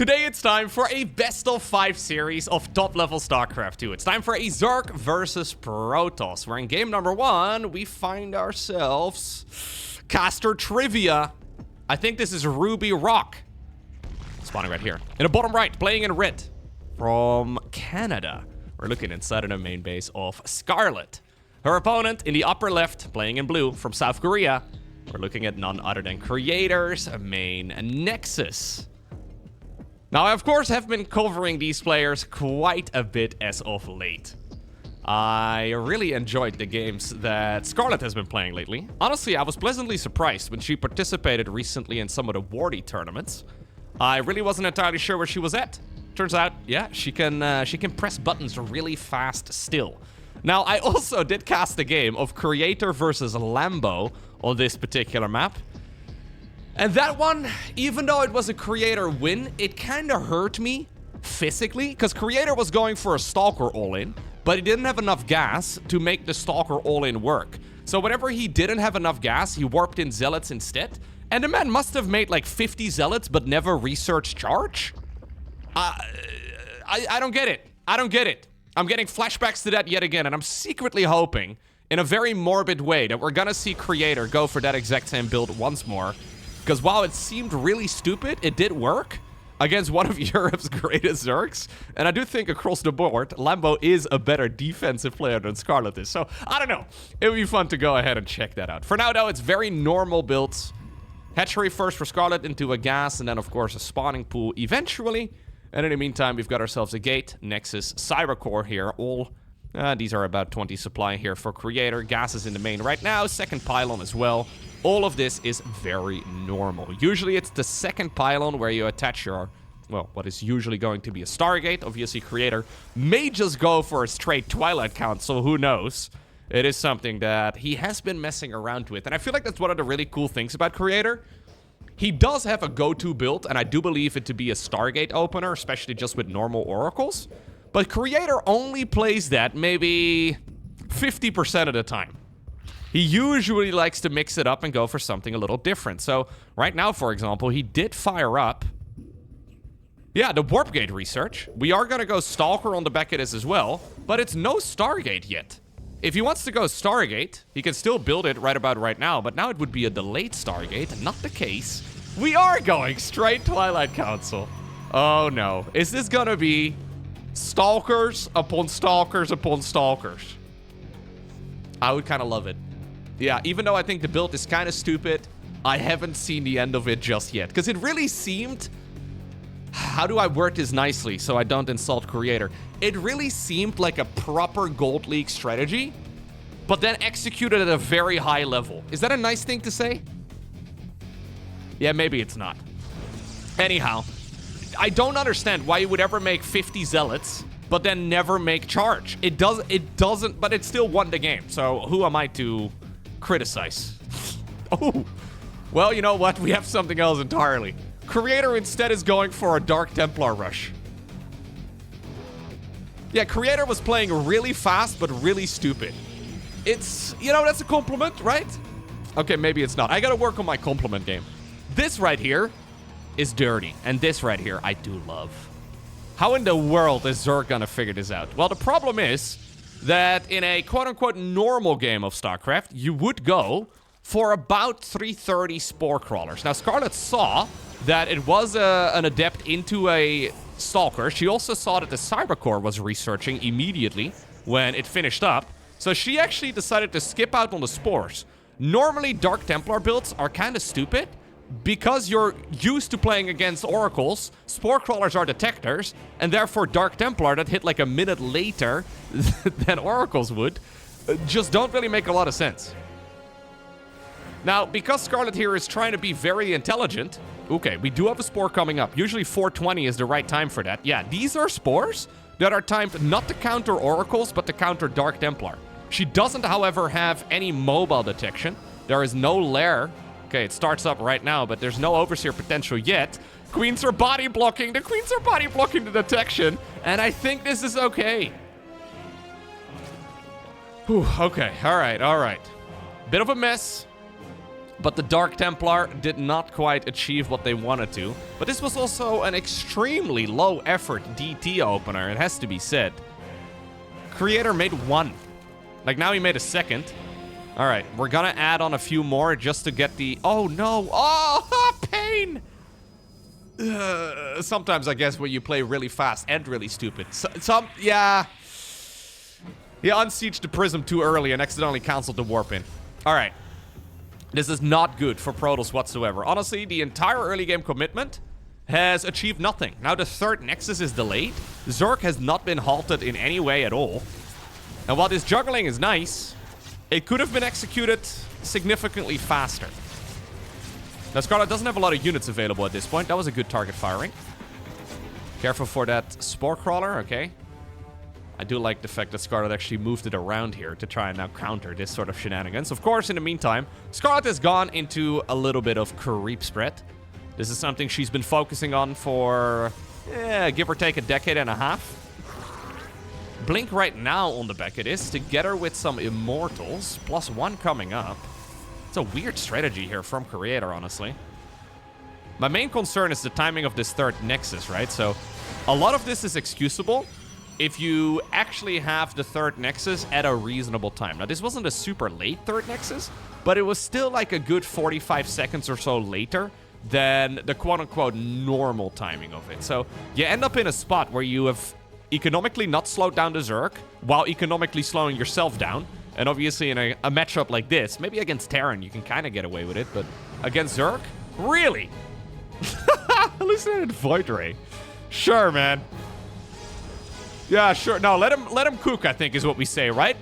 Today it's time for a best of 5 series of top level StarCraft 2. It's time for a Zerg versus Protoss, where in game number 1 we find ourselves caster trivia. I think this is Ruby Rock. Spawning right here. In the bottom right, playing in red. From Canada. We're looking inside of the main base of Scarlett. Her opponent in the upper left, playing in blue, from South Korea. We're looking at none other than Creator's main Nexus. Now, I of course have been covering these players quite a bit as of late. I really enjoyed the games that Scarlett has been playing lately. Honestly, I was pleasantly surprised when she participated recently in some of the Wardy tournaments. I really wasn't entirely sure where she was at. Turns out, yeah, she can press buttons really fast still. Now, I also did cast a game of Creator versus Lambo on this particular map. And that one, even though it was a Creator win, it kind of hurt me physically, because Creator was going for a Stalker all-in, but he didn't have enough gas to make the Stalker all-in work. So whenever he didn't have enough gas, he warped in Zealots instead. And the man must have made like 50 Zealots, but never researched charge? I don't get it. I don't get it. I'm getting flashbacks to that yet again, and I'm secretly hoping, in a very morbid way, that we're gonna see Creator go for that exact same build once more. Because while it seemed really stupid, it did work against one of Europe's greatest Zergs. And I do think across the board, Lambo is a better defensive player than Scarlett is. So, I don't know. It would be fun to go ahead and check that out. For now, though, it's very normal builds. Hatchery first for Scarlett into a gas, and then, of course, a spawning pool eventually. And in the meantime, we've got ourselves a gate, Nexus, Cybercore here. All, these are about 20 supply here for Creator. Gas is in the main right now. Second pylon as well. All of this is very normal. Usually it's the second pylon where you attach your, well, what is usually going to be a Stargate. Obviously, Creator may just go for a straight Twilight Council, who knows? It is something that he has been messing around with. And I feel like that's one of the really cool things about Creator. He does have a go-to build, and I do believe it to be a Stargate opener, especially just with normal Oracles. But Creator only plays that maybe 50% of the time. He usually likes to mix it up and go for something a little different. So, right now, for example, he did fire up, yeah, the Warp Gate research. We are going to go Stalker on the back of this as well, but it's no Stargate yet. If he wants to go Stargate, he can still build it right about right now, but now it would be a delayed Stargate, not the case. We are going straight Twilight Council. Oh, no. Is this going to be Stalkers upon Stalkers upon Stalkers? I would kind of love it. Yeah, even though I think the build is kind of stupid, I haven't seen the end of it just yet. Because it really seemed... How do I word this nicely so I don't insult Creator? It really seemed like a proper Gold League strategy, but then executed at a very high level. Is that a nice thing to say? Yeah, maybe it's not. Anyhow, I don't understand why you would ever make 50 Zealots, but then never make charge. It doesn't, but it still won the game. So who am I to criticize? Oh, well, you know what? We have something else entirely. Creator instead is going for a Dark Templar rush. Yeah, Creator was playing really fast, but really stupid. It's, you know, that's a compliment, right? Okay, maybe it's not. I gotta work on my compliment game. This right here is dirty, and this right here I do love. How in the world is Zerg gonna figure this out? Well, the problem is that in a quote-unquote normal game of StarCraft, you would go for about 330 Spore Crawlers. Now, Scarlett saw that it was an adept into a Stalker. She also saw that the Cybercore was researching immediately when it finished up. So she actually decided to skip out on the Spores. Normally, Dark Templar builds are kind of stupid because you're used to playing against Oracles. Spore Crawlers are detectors, and therefore Dark Templar that hit like a minute later than Oracles would just don't really make a lot of sense. Now, because Scarlett here is trying to be very intelligent, okay, we do have a Spore coming up. Usually 420 is the right time for that. Yeah, these are Spores that are timed not to counter Oracles, but to counter Dark Templar. She doesn't, however, have any mobile detection. There is no lair. Okay, it starts up right now, but there's no Overseer potential yet. Queens are body blocking. The Queens are body blocking the detection, and I think this is okay. Whew, okay, all right. Bit of a mess. But the Dark Templar did not quite achieve what they wanted to. But this was also an extremely low-effort DT opener, it has to be said. Creator made one. Like, now he made a second. All right, we're gonna add on a few more just to get the... Oh, no. Oh, pain! Sometimes, I guess, when you play really fast and really stupid. Yeah. He unsieged the Prism too early and accidentally canceled the warp in. All right. This is not good for Protoss whatsoever. Honestly, the entire early game commitment has achieved nothing. Now the third Nexus is delayed. Zerg has not been halted in any way at all. And while this juggling is nice, it could have been executed significantly faster. Now Scarlett doesn't have a lot of units available at this point. That was a good target firing. Careful for that Spore Crawler, okay. I do like the fact that Scarlett actually moved it around here to try and now counter this sort of shenanigans. Of course, in the meantime, Scarlett has gone into a little bit of creep spread. This is something she's been focusing on for, give or take a decade and a half. Blink right now on the back it is, together with some Immortals, +1 coming up. It's a weird strategy here from Creator, honestly. My main concern is the timing of this third Nexus, right? So, a lot of this is excusable if you actually have the third Nexus at a reasonable time. Now, this wasn't a super late third Nexus, but it was still like a good 45 seconds or so later than the quote-unquote normal timing of it. So, you end up in a spot where you have economically not slowed down the Zerg, while economically slowing yourself down. And obviously in a matchup like this, maybe against Terran, you can kind of get away with it, but against Zerg? Really? Hallucinated Void Ray. Sure, man. Yeah, sure. No, let him cook, I think is what we say, right?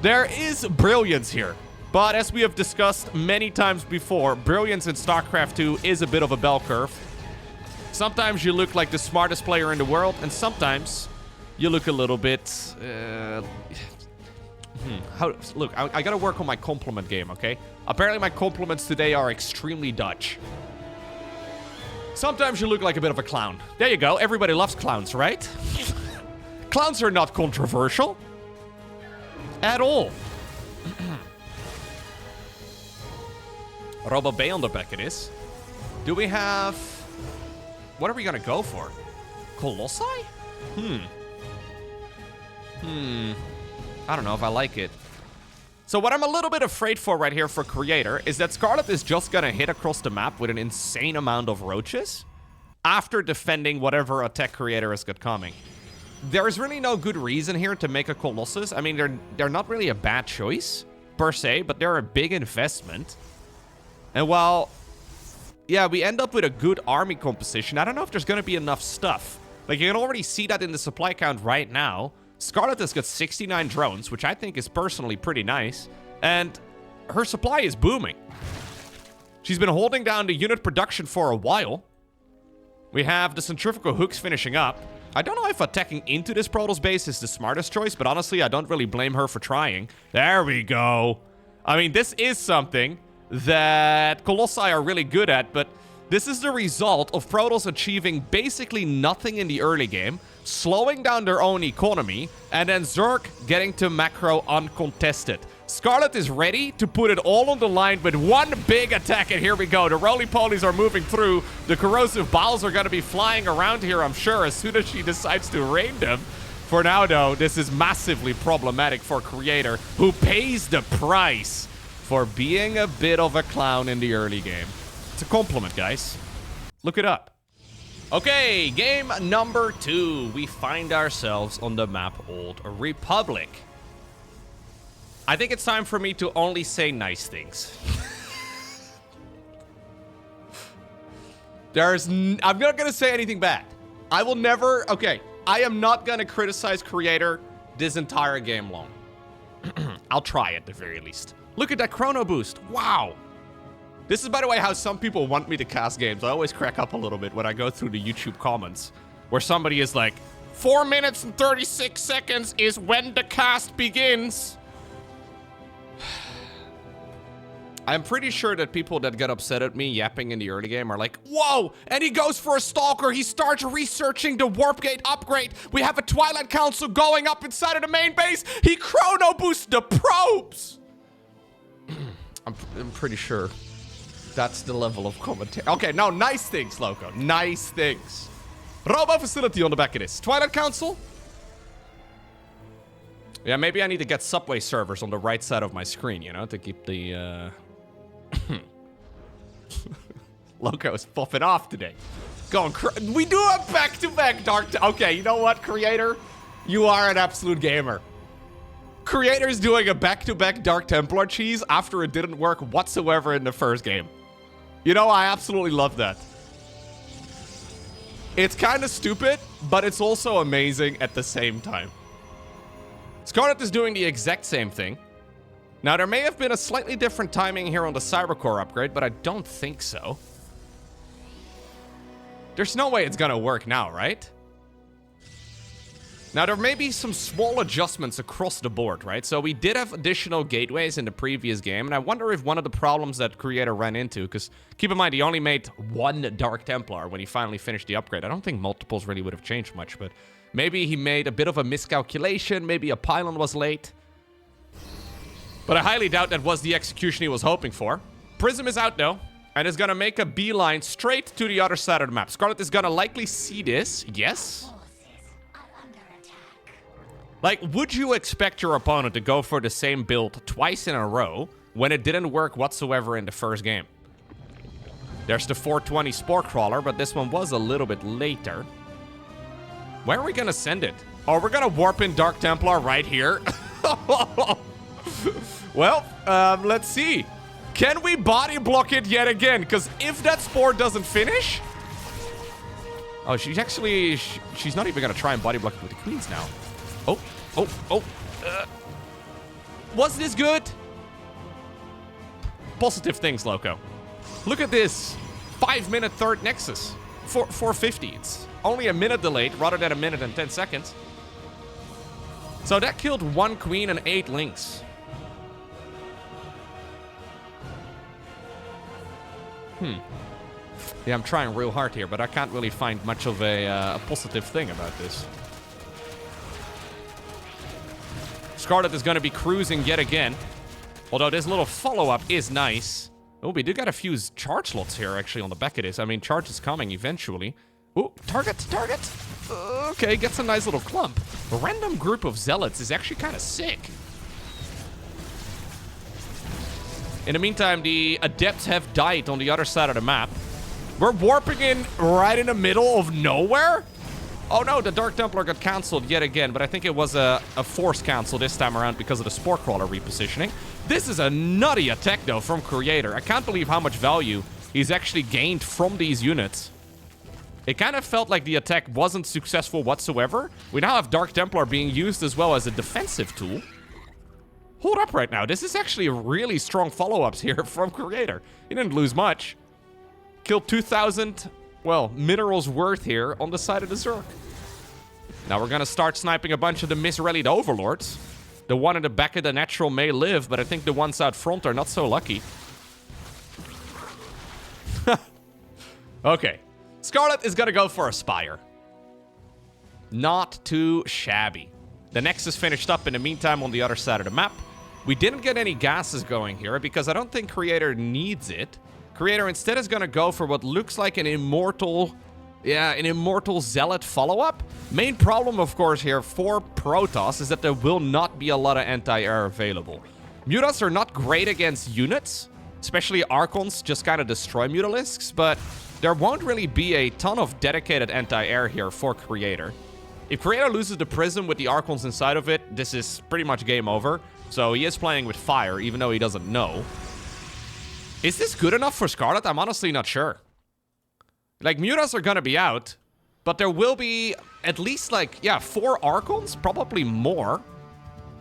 There is brilliance here. But as we have discussed many times before, brilliance in StarCraft 2 is a bit of a bell curve. Sometimes you look like the smartest player in the world, and sometimes you look a little bit... Look, I gotta work on my compliment game, okay? Apparently my compliments today are extremely Dutch. Sometimes you look like a bit of a clown. There you go. Everybody loves clowns, right? Clowns are not controversial. At all. Robo Bay on the back it is. Do we have... What are we gonna go for? Colossi? I don't know if I like it. So what I'm a little bit afraid for right here for Creator is that Scarlett is just gonna hit across the map with an insane amount of roaches after defending whatever attack Creator has got coming. There's really no good reason here to make a Colossus. I mean, they're not really a bad choice, per se, but they're a big investment. And while, yeah, we end up with a good army composition, I don't know if there's going to be enough stuff. Like, you can already see that in the supply count right now. Scarlett has got 69 drones, which I think is personally pretty nice. And her supply is booming. She's been holding down the unit production for a while. We have the centrifugal hooks finishing up. I don't know if attacking into this Protoss base is the smartest choice, but honestly, I don't really blame her for trying. There we go. I mean, this is something that Colossi are really good at, but this is the result of Protoss achieving basically nothing in the early game, slowing down their own economy, and then Zerg getting to macro uncontested. Scarlett is ready to put it all on the line with one big attack, and here we go. The roly-polies are moving through. The corrosive balls are going to be flying around here, I'm sure, as soon as she decides to rain them. For now, though, this is massively problematic for Creator, who pays the price for being a bit of a clown in the early game. It's a compliment, guys. Look it up. Okay, game number 2. We find ourselves on the map Old Republic. I think it's time for me to only say nice things. I'm not gonna say anything bad. I will never, okay, I am not gonna criticize Creator this entire game long. I'll try at the very least. Look at that chrono boost, wow. This is, by the way, how some people want me to cast games. I always crack up a little bit when I go through the YouTube comments, where somebody is like, 4 minutes and 36 seconds is when the cast begins. I'm pretty sure that people that get upset at me yapping in the early game are like, whoa, and he goes for a stalker. He starts researching the warp gate upgrade. We have a Twilight Council going up inside of the main base. He chrono boosts the probes. I'm pretty sure That's the level of commentary. Okay, no, nice things, Loco. Nice things. Robo facility on the back of this. Twilight Council? Yeah, maybe I need to get Subway servers on the right side of my screen, you know, to keep the, Loco is popping off today. Going we do a back-to-back Dark... Okay, you know what, Creator? You are an absolute gamer. Creator's doing a back-to-back Dark Templar cheese after it didn't work whatsoever in the first game. You know, I absolutely love that. It's kind of stupid, but it's also amazing at the same time. Scarlett is doing the exact same thing. Now, there may have been a slightly different timing here on the Cybercore upgrade, but I don't think so. There's no way it's gonna work now, right? Now, there may be some small adjustments across the board, right? So we did have additional gateways in the previous game, and I wonder if one of the problems that Creator ran into, because keep in mind, he only made one Dark Templar when he finally finished the upgrade. I don't think multiples really would have changed much, but maybe he made a bit of a miscalculation, maybe a pylon was late. But I highly doubt that was the execution he was hoping for. Prism is out, though, and is gonna make a beeline straight to the other side of the map. Scarlett is gonna likely see this, yes? Like, would you expect your opponent to go for the same build twice in a row when it didn't work whatsoever in the first game? There's the 420 Spore Crawler, but this one was a little bit later. Where are we gonna send it? Oh, we're gonna warp in Dark Templar right here. Well, let's see. Can we body block it yet again? Because if that Spore doesn't finish... Oh, she's actually... She's not even gonna try and body block it with the Queens now. Oh. Was this good? Positive things, Loco. Look at this. 5-minute third Nexus. 450. It's only a minute delayed rather than a minute and 10 seconds. So that killed 1 Queen and 8 Lynx. Yeah, I'm trying real hard here, but I can't really find much of a positive thing about this. Scarlett is going to be cruising yet again. Although this little follow-up is nice. Oh, we do got a few charge slots here, actually, on the back of this. I mean, charge is coming eventually. Oh, target. Okay, gets a nice little clump. A random group of zealots is actually kind of sick. In the meantime, the adepts have died on the other side of the map. We're warping in right in the middle of nowhere? Oh no, the Dark Templar got cancelled yet again, but I think it was a forced cancel this time around because of the Spore Crawler repositioning. This is a nutty attack, though, from Creator. I can't believe how much value he's actually gained from these units. It kind of felt like the attack wasn't successful whatsoever. We now have Dark Templar being used as well as a defensive tool. Hold up right now. This is actually really strong follow-ups here from Creator. He didn't lose much. Killed 2,000... well, minerals worth here on the side of the Zerg. Now we're gonna start sniping a bunch of the misrallied Overlords. The one in the back of the natural may live, but I think the ones out front are not so lucky. Okay. Scarlett is gonna go for a Spire. Not too shabby. The Nexus finished up in the meantime on the other side of the map. We didn't get any gases going here because I don't think Creator needs it. Creator instead is going to go for what looks like an immortal zealot follow-up. Main problem, of course, here for Protoss is that there will not be a lot of anti-air available. Mutas are not great against units, especially Archons just kind of destroy Mutalisks, but there won't really be a ton of dedicated anti-air here for Creator. If Creator loses the Prism with the Archons inside of it, this is pretty much game over. So he is playing with fire, even though he doesn't know. Is this good enough for Scarlett? I'm honestly not sure. Like, Mutas are gonna be out, but there will be at least, like, yeah, 4 Archons, probably more.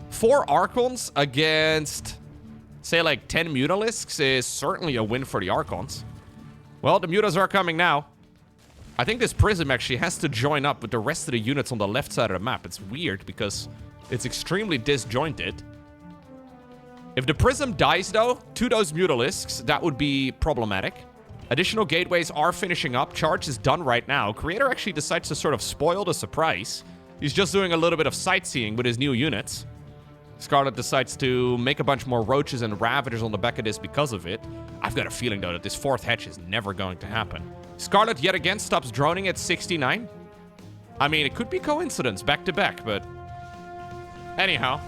4 Archons against, say, like, 10 Mutalisks is certainly a win for the Archons. Well, the Mutas are coming now. I think this Prism actually has to join up with the rest of the units on the left side of the map. It's weird because it's extremely disjointed. If the Prism dies, though, to those Mutalisks, that would be problematic. Additional gateways are finishing up. Charge is done right now. Creator actually decides to sort of spoil the surprise. He's just doing a little bit of sightseeing with his new units. Scarlett decides to make a bunch more roaches and ravagers on the back of this because of it. I've got a feeling, though, that this 4th hatch is never going to happen. Scarlett, yet again, stops droning at 69. I mean, it could be coincidence, back-to-back, but... Anyhow,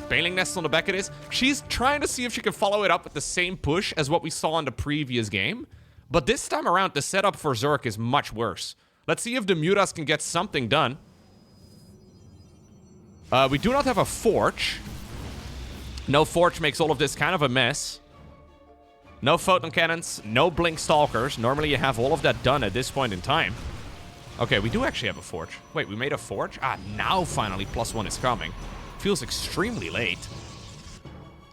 Baling Nest on the back of this. She's trying to see if she can follow it up with the same push as what we saw in the previous game. But this time around, the setup for Zerg is much worse. Let's see if the Mutas can get something done. We do not have a Forge. No Forge makes all of this kind of a mess. No Photon Cannons, no Blink Stalkers. Normally you have all of that done at this point in time. Okay, we do actually have a Forge. Wait, we made a Forge? Ah, now finally +1 is coming. Feels extremely late.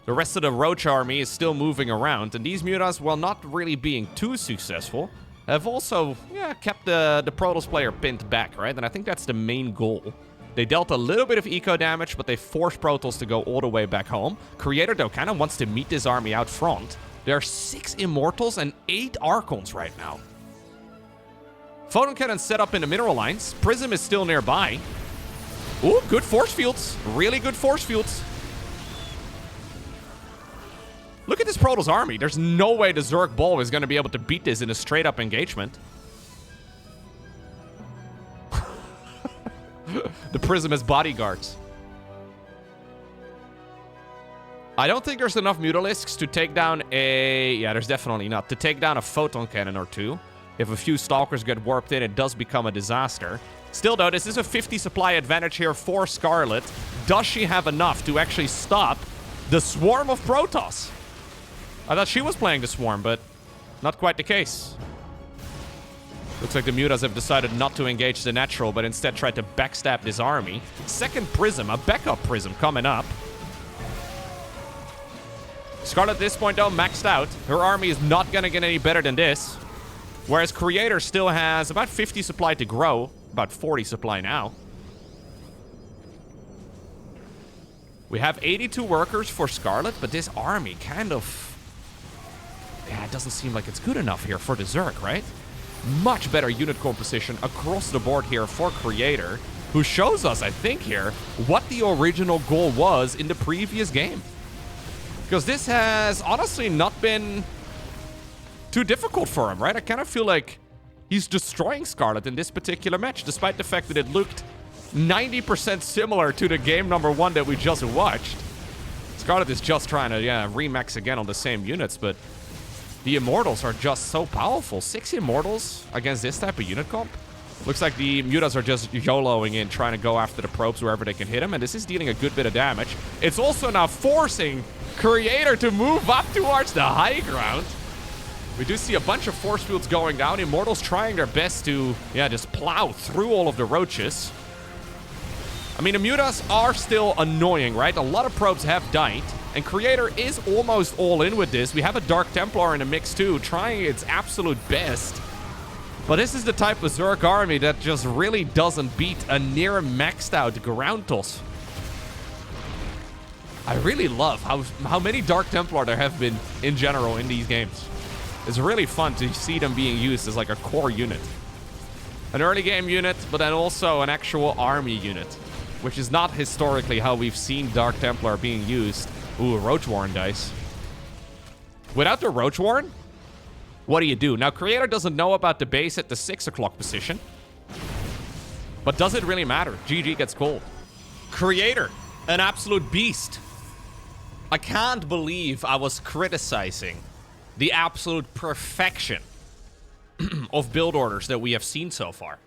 The rest of the Roach army is still moving around, and these Mutas, while not really being too successful, have also, kept the Protoss player pinned back, right? And I think that's the main goal. They dealt a little bit of eco damage, but they forced Protoss to go all the way back home. Creator, though, kind of wants to meet this army out front. There are 6 Immortals and 8 Archons right now. Photon Cannon set up in the mineral lines. Prism is still nearby. Ooh, good force fields. Really good force fields. Look at this Protoss army. There's no way the Zerg Ball is going to be able to beat this in a straight-up engagement. The Prism as bodyguards. I don't think there's enough Mutalisks to take down a... Yeah, there's definitely not. To take down a Photon Cannon or 2. If a few Stalkers get warped in, it does become a disaster. Still, though, this is a 50 supply advantage here for Scarlett. Does she have enough to actually stop the swarm of Protoss? I thought she was playing the swarm, but not quite the case. Looks like the Mutas have decided not to engage the natural, but instead tried to backstab this army. Second Prism, a backup Prism coming up. Scarlett at this point, though, maxed out. Her army is not going to get any better than this. Whereas Creator still has about 50 supply to grow. About 40 supply now. We have 82 workers for Scarlett, but this army kind of... Yeah, it doesn't seem like it's good enough here for the Zerg, right? Much better unit composition across the board here for Creator, who shows us, I think here, what the original goal was in the previous game. Because this has honestly not been too difficult for him, right? I kind of feel like he's destroying Scarlett in this particular match, despite the fact that it looked 90% similar to the game number 1 that we just watched. Scarlett is just trying to, remax again on the same units, but the Immortals are just so powerful. 6 Immortals against this type of unit comp. Looks like the Mutas are just YOLOing in, trying to go after the probes wherever they can hit them, and this is dealing a good bit of damage. It's also now forcing Creator to move up towards the high ground. We do see a bunch of force fields going down. Immortals trying their best to, just plow through all of the roaches. I mean, the Mutas are still annoying, right? A lot of probes have died, and Creator is almost all in with this. We have a Dark Templar in the mix too, trying its absolute best. But this is the type of Zerg army that just really doesn't beat a near maxed out ground toss. I really love how many Dark Templar there have been in general in these games. It's really fun to see them being used as like a core unit. An early game unit, but then also an actual army unit, which is not historically how we've seen Dark Templar being used. Ooh, Roach Warren dice. Without the Roach Warren, what do you do? Now, Creator doesn't know about the base at the 6 o'clock position. But does it really matter? GG gets called. Creator, an absolute beast. I can't believe I was criticizing the absolute perfection of build orders that we have seen so far.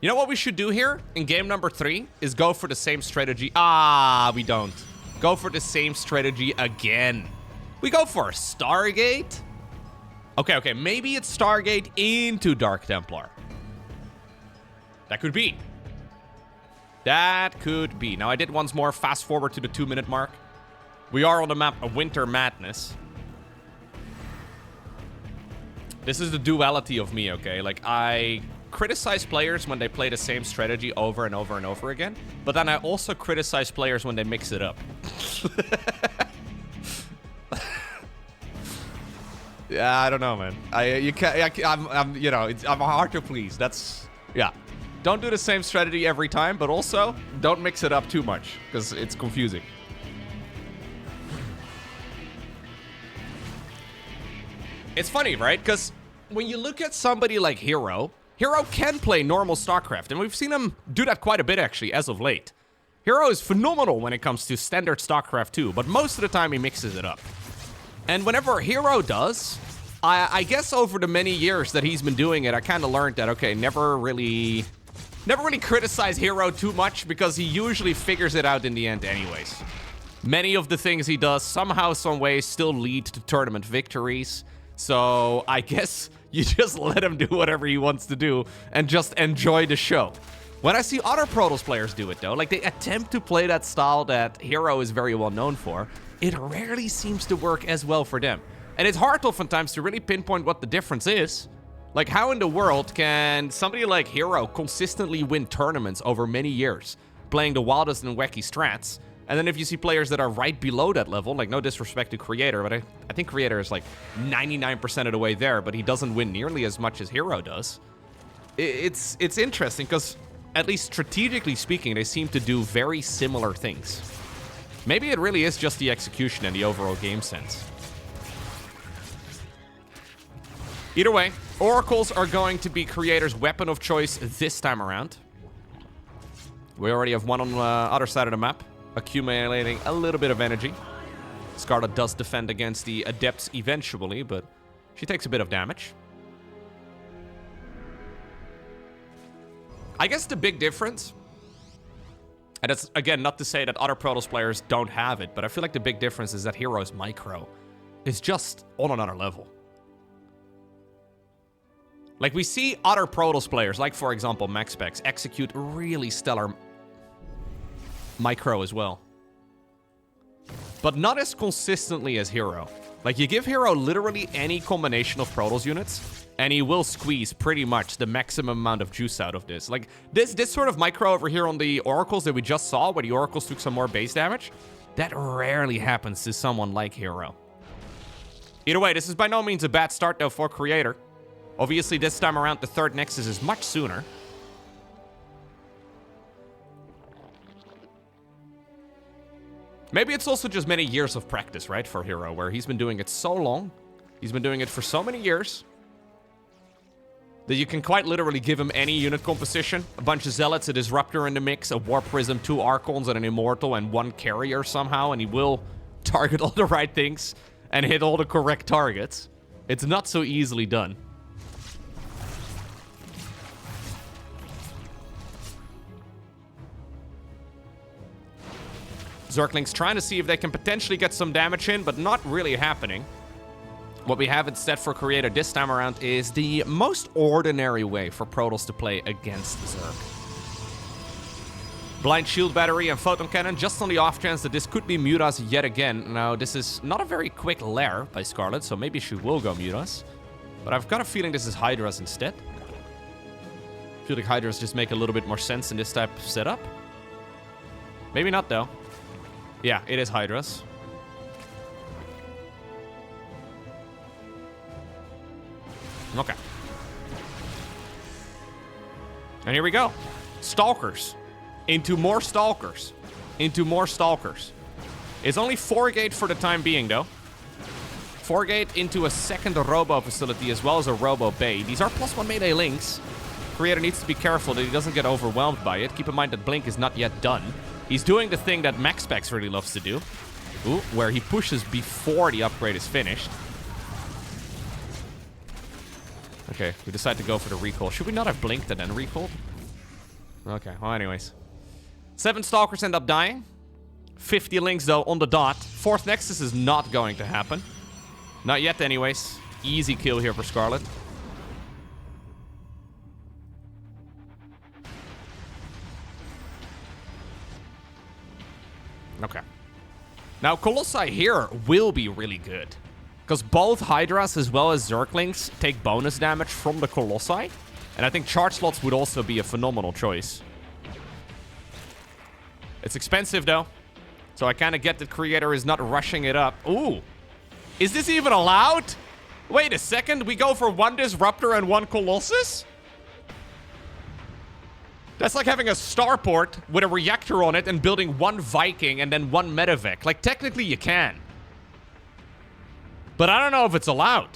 You know what we should do here in game number 3 is go for the same strategy. Ah, we don't. Go for the same strategy again. We go for a Stargate. Okay, maybe it's Stargate into Dark Templar. That could be. That could be. Now, I did once more fast forward to the 2-minute mark. We are on the map of Winter Madness. This is the duality of me, okay? Like, I criticize players when they play the same strategy over and over and over again, but then I also criticize players when they mix it up. Yeah, I don't know, man. I'm hard to please. That's, yeah. Don't do the same strategy every time, but also don't mix it up too much, because it's confusing. It's funny, right? Because when you look at somebody like Hero can play normal StarCraft, and we've seen him do that quite a bit, actually, as of late. Hero is phenomenal when it comes to standard StarCraft 2, but most of the time he mixes it up. And whenever Hero does, I guess over the many years that he's been doing it, I kind of learned that, okay, never really criticize Hero too much, because he usually figures it out in the end anyways. Many of the things he does, somehow, some way, still lead to tournament victories. So I guess you just let him do whatever he wants to do and just enjoy the show. When I see other Protoss players do it, though, like they attempt to play that style that Hero is very well known for, it rarely seems to work as well for them. And it's hard oftentimes to really pinpoint what the difference is. Like, how in the world can somebody like Hero consistently win tournaments over many years, playing the wildest and wacky strats? And then if you see players that are right below that level, like no disrespect to Creator, but I think Creator is like 99% of the way there, but he doesn't win nearly as much as Hero does. It's interesting because, at least strategically speaking, they seem to do very similar things. Maybe it really is just the execution and the overall game sense. Either way, Oracles are going to be Creator's weapon of choice this time around. We already have one on the other side of the map, accumulating a little bit of energy. Scarlett does defend against the Adepts eventually, but she takes a bit of damage. I guess the big difference, and it's, again, not to say that other Protoss players don't have it, but I feel like the big difference is that Hero's micro is just on another level. Like, we see other Protoss players, like, for example, MaxSpecs, execute really stellar micro as well. But not as consistently as Hero. Like, you give Hero literally any combination of Protoss units, and he will squeeze pretty much the maximum amount of juice out of this. Like, this sort of micro over here on the Oracles that we just saw, where the Oracles took some more base damage, that rarely happens to someone like Hero. Either way, this is by no means a bad start, though, for Creator. Obviously, this time around, the third Nexus is much sooner. Maybe it's also just many years of practice, right, for Hero, where he's been doing it so long. He's been doing it for so many years that you can quite literally give him any unit composition. A bunch of Zealots, a Disruptor in the mix, a War Prism, 2 Archons, and an Immortal, and 1 Carrier somehow, and he will target all the right things and hit all the correct targets. It's not so easily done. Zergling's trying to see if they can potentially get some damage in, but not really happening. What we have instead for Creator this time around is the most ordinary way for Protoss to play against Zerg. Blind Shield Battery and Photon Cannon, just on the off chance that this could be Mutas yet again. Now, this is not a very quick lair by Scarlett, so maybe she will go Mutas. But I've got a feeling this is Hydras instead. I feel like Hydras just make a little bit more sense in this type of setup. Maybe not, though. Yeah, it is Hydras. Okay. And here we go. Stalkers. Into more Stalkers. Into more Stalkers. It's only 4 gate for the time being, though. 4 gate into a second Robo facility as well as a Robo Bay. These are +1 melee links. Creator needs to be careful that he doesn't get overwhelmed by it. Keep in mind that Blink is not yet done. He's doing the thing that MaxSpecs really loves to do. Ooh, where he pushes before the upgrade is finished. Okay, we decide to go for the recall. Should we not have blinked and then recalled? Okay, well, anyways. 7 Stalkers end up dying. 50 links, though, on the dot. 4th Nexus is not going to happen. Not yet, anyways. Easy kill here for Scarlett. Okay. Now, Colossi here will be really good. Because both Hydras as well as Zerglings take bonus damage from the Colossi. And I think charge slots would also be a phenomenal choice. It's expensive, though. So I kind of get that Creator is not rushing it up. Ooh. Is this even allowed? Wait a second. We go for 1 Disruptor and 1 Colossus? That's like having a starport with a reactor on it and building one Viking and then one medevac. Like, technically you can. But I don't know if it's allowed.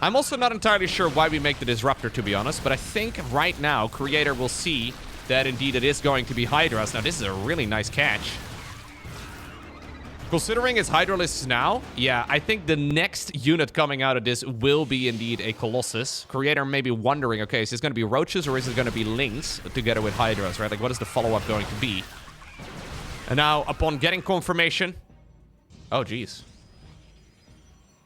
I'm also not entirely sure why we make the Disruptor, to be honest. But I think right now, Creator will see that indeed it is going to be Hydras. Now, this is a really nice catch. Considering it's Hydralisks now, yeah, I think the next unit coming out of this will be indeed a Colossus. Creator may be wondering, okay, is this going to be Roaches or is it going to be Lynx together with Hydras, right? Like, what is the follow-up going to be? And now, upon getting confirmation... Oh, jeez.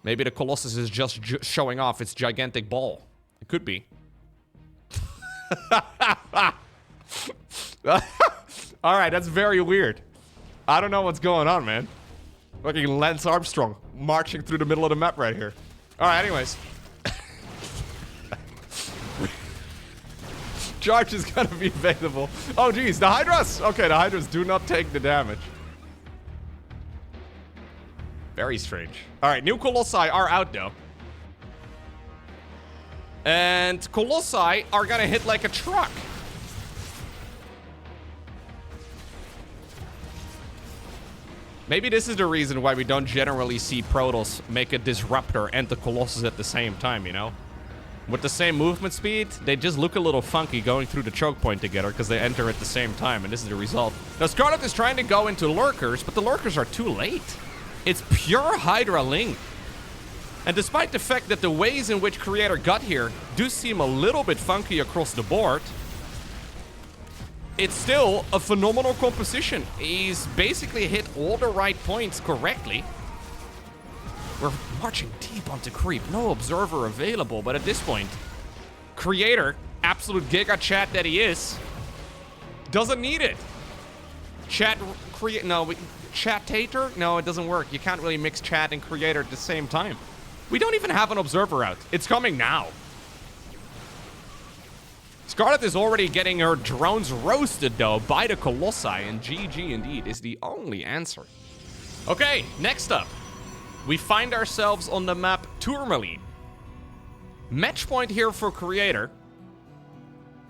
Maybe the Colossus is just showing off its gigantic ball. It could be. Alright, that's very weird. I don't know what's going on, man. Fucking Lance Armstrong marching through the middle of the map right here. Alright, anyways. Charge is gonna be available. Oh, geez, the Hydras! Okay, the Hydras do not take the damage. Very strange. Alright, new Colossi are out, though. And Colossi are gonna hit like a truck. Maybe this is the reason why we don't generally see Protoss make a Disruptor and the Colossus at the same time, you know? With the same movement speed, they just look a little funky going through the choke point together because they enter at the same time, and this is the result. Now, Scarlett is trying to go into Lurkers, but the Lurkers are too late. It's pure Hydra Ling. And despite the fact that the ways in which Creator got here do seem a little bit funky across the board, it's still a phenomenal composition. He's basically hit all the right points correctly. We're marching deep onto creep. No observer available, but at this point, Creator, absolute giga chat that he is, doesn't need it. Chattator? No, it doesn't work. You can't really mix chat and Creator at the same time. We don't even have an observer out. It's coming now. Scarlett is already getting her drones roasted, though, by the Colossi, and GG indeed is the only answer. Okay, next up, we find ourselves on the map Tourmaline. Match point here for Creator,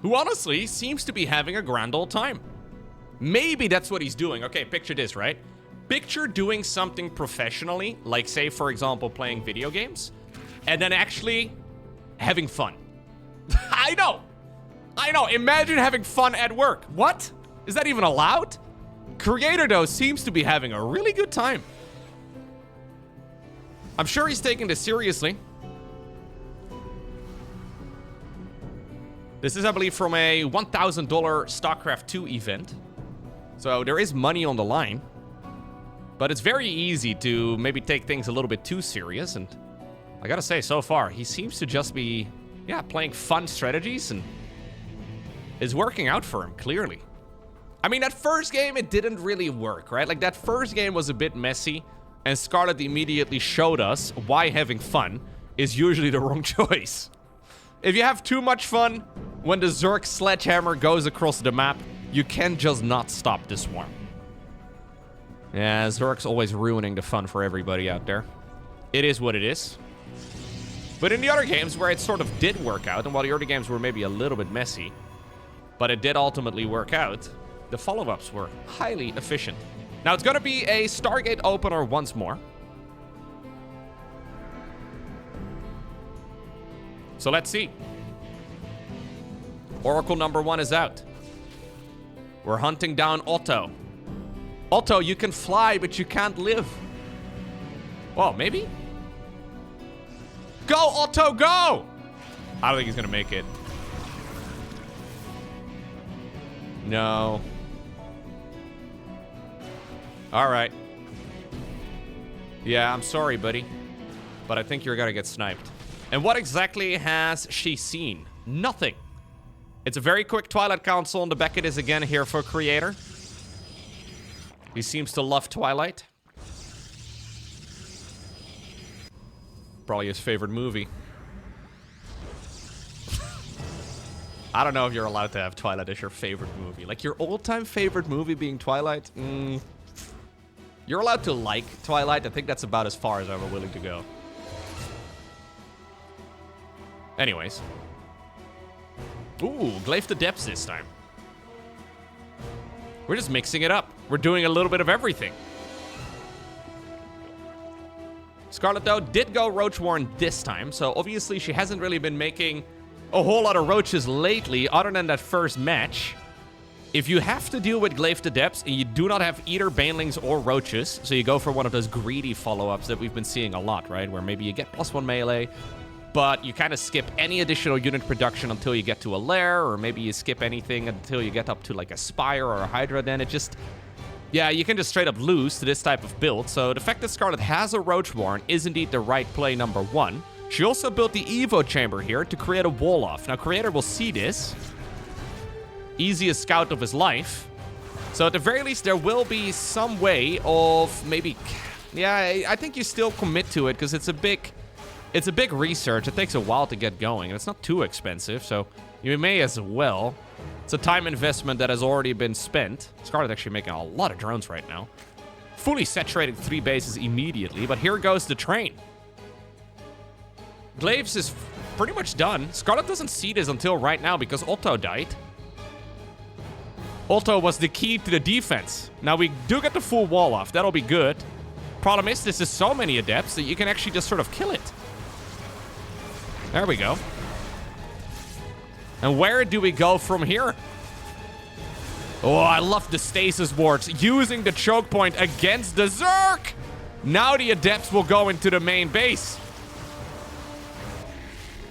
who honestly seems to be having a grand old time. Maybe that's what he's doing. Okay, picture this, right? Picture doing something professionally, like, say, for example, playing video games, and then actually having fun. I know! Imagine having fun at work. What? Is that even allowed? Creator, though, seems to be having a really good time. I'm sure he's taking this seriously. This is, I believe, from a $1,000 StarCraft 2 event. So there is money on the line. But it's very easy to maybe take things a little bit too serious. And I gotta say, so far, he seems to just be, yeah, playing fun strategies and is working out for him, clearly. I mean, that first game, it didn't really work, right? Like, that first game was a bit messy, and Scarlett immediately showed us why having fun is usually the wrong choice. If you have too much fun, when the Zerg sledgehammer goes across the map, you can just not stop the swarm. Yeah, Zerg's always ruining the fun for everybody out there. It is what it is. But in the other games where it sort of did work out, and while the early games were maybe a little bit messy, but it did ultimately work out, the follow-ups were highly efficient. Now, it's going to be a Stargate opener once more. So let's see. Oracle number 1 is out. We're hunting down Otto. Otto, you can fly, but you can't live. Well, maybe? Go, Otto, go! I don't think he's going to make it. No. All right. Yeah, I'm sorry, buddy. But I think you're gonna get sniped. And what exactly has she seen? Nothing. It's a very quick Twilight Council, and the Beckett is again here for Creator. He seems to love Twilight. Probably his favorite movie. I don't know if you're allowed to have Twilight as your favorite movie. Like, your all-time favorite movie being Twilight? You're allowed to like Twilight. I think that's about as far as I'm willing to go. Anyways. Ooh, Glaive to Depths this time. We're just mixing it up. We're doing a little bit of everything. Scarlett, though, did go Roach-Warren this time, so obviously she hasn't really been making a whole lot of roaches lately, other than that first match. If you have to deal with Glaive to Depths and you do not have either Banelings or Roaches, so you go for one of those greedy follow-ups that we've been seeing a lot, right? Where maybe you get +1 melee, but you kind of skip any additional unit production until you get to a lair, or maybe you skip anything until you get up to like a Spire or a Hydra, then it just... Yeah, you can just straight up lose to this type of build. So the fact that Scarlett has a Roach-Warren is indeed the right play, number one. She also built the Evo Chamber here to create a wall-off. Now, Creator will see this. Easiest scout of his life. So at the very least, there will be some way of maybe... Yeah, I think you still commit to it because it's a big research. It takes a while to get going, and it's not too expensive, so you may as well. It's a time investment that has already been spent. Scarlett actually making a lot of drones right now. Fully saturated 3 bases immediately, but here goes the train. Glaives is pretty much done. Scarlett doesn't see this until right now because Otto died. Otto was the key to the defense. Now we do get the full wall off. That'll be good. Problem is, this is so many adepts that you can actually just sort of kill it. There we go. And where do we go from here? Oh, I love the stasis wards. Using the choke point against the Zerg. Now the adepts will go into the main base.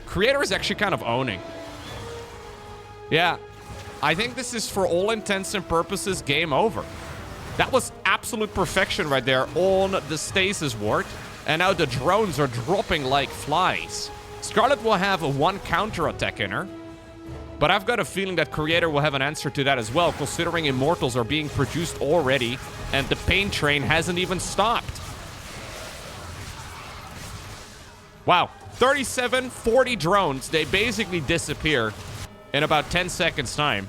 Creator is actually kind of owning. Yeah. I think this is, for all intents and purposes, game over. That was absolute perfection right there on the stasis ward. And now the drones are dropping like flies. Scarlett will have a 1 counterattack in her. But I've got a feeling that Creator will have an answer to that as well, considering Immortals are being produced already, and the pain train hasn't even stopped. Wow. 37, 40 drones. They basically disappear in about 10 seconds time.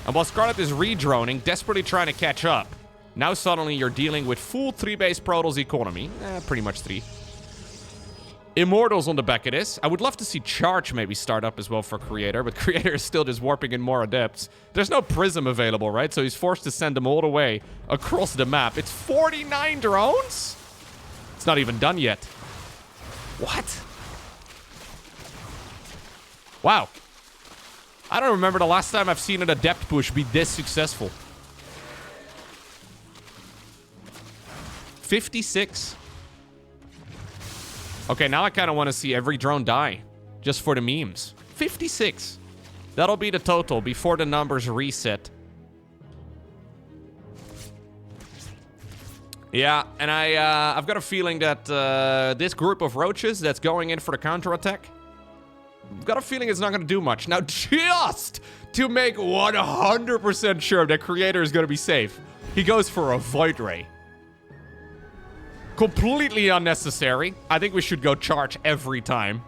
And while Scarlett is re-droning, desperately trying to catch up, now suddenly you're dealing with full 3-base Protoss economy. Pretty much 3. Immortals on the back of this. I would love to see Charge maybe start up as well for Creator, but Creator is still just warping in more adepts. There's no Prism available, right? So he's forced to send them all the way across the map. It's 49 drones? It's not even done yet. What? Wow. I don't remember the last time I've seen an adept push be this successful. 56. Okay, now I kind of want to see every drone die. Just for the memes. 56. That'll be the total before the numbers reset. Yeah, and I've got a feeling that this group of roaches that's going in for the counterattack, I've got a feeling it's not going to do much. Now, just to make 100% sure that Creator is going to be safe, he goes for a Void Ray. Completely unnecessary. I think we should go Charge every time.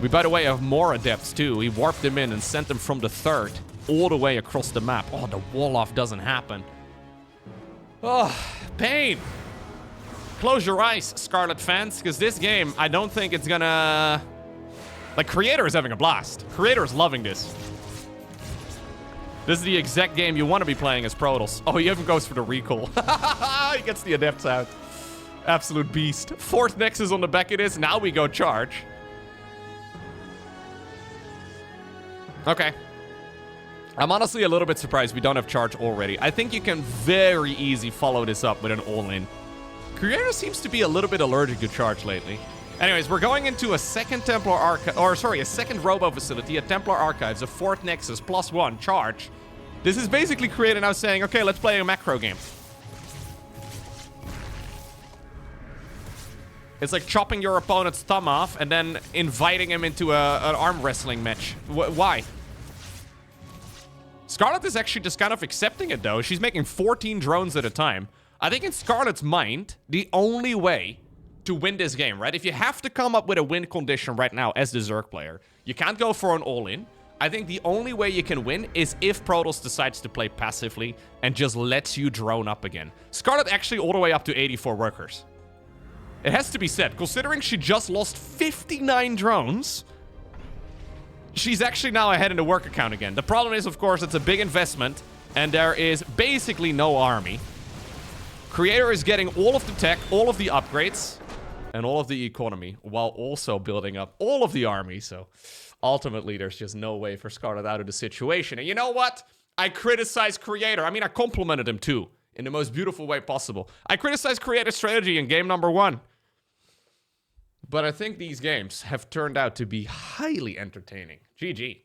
We, by the way, have more adepts, too. We warped them in and sent them from the 3rd all the way across the map. Oh, the wall-off doesn't happen. Oh, pain. Close your eyes, Scarlett fans, because this game, I don't think it's gonna... Like, Creator is having a blast. Creator is loving this. This is the exact game you want to be playing as Protoss. Oh, he even goes for the recall. He gets the adepts out. Absolute beast. 4th Nexus on the back of this. Now we go Charge. Okay. I'm honestly a little bit surprised we don't have Charge already. I think you can very easy follow this up with an all-in. Creator seems to be a little bit allergic to Charge lately. Anyways, we're going into a second Templar Archive, or sorry, a second Robo facility, a Templar Archives, a 4th Nexus, +1, Charge. This is basically Creator now saying, okay, let's play a macro game. It's like chopping your opponent's thumb off and then inviting him into an arm wrestling match. Why? Scarlett is actually just kind of accepting it, though. She's making 14 drones at a time. I think in Scarlett's mind, the only way to win this game, right? If you have to come up with a win condition right now as the Zerg player, you can't go for an all-in. I think the only way you can win is if Protoss decides to play passively and just lets you drone up again. Scarlett actually all the way up to 84 workers. It has to be said, considering she just lost 59 drones, she's actually now ahead in the work account again. The problem is, of course, it's a big investment, and there is basically no army. Creator is getting all of the tech, all of the upgrades, and all of the economy, while also building up all of the army, so ultimately there's just no way for Scarlett out of the situation. And you know what? I criticize Creator. I mean, I complimented him too, in the most beautiful way possible. I criticize Creator's strategy in game number 1. But I think these games have turned out to be highly entertaining. GG.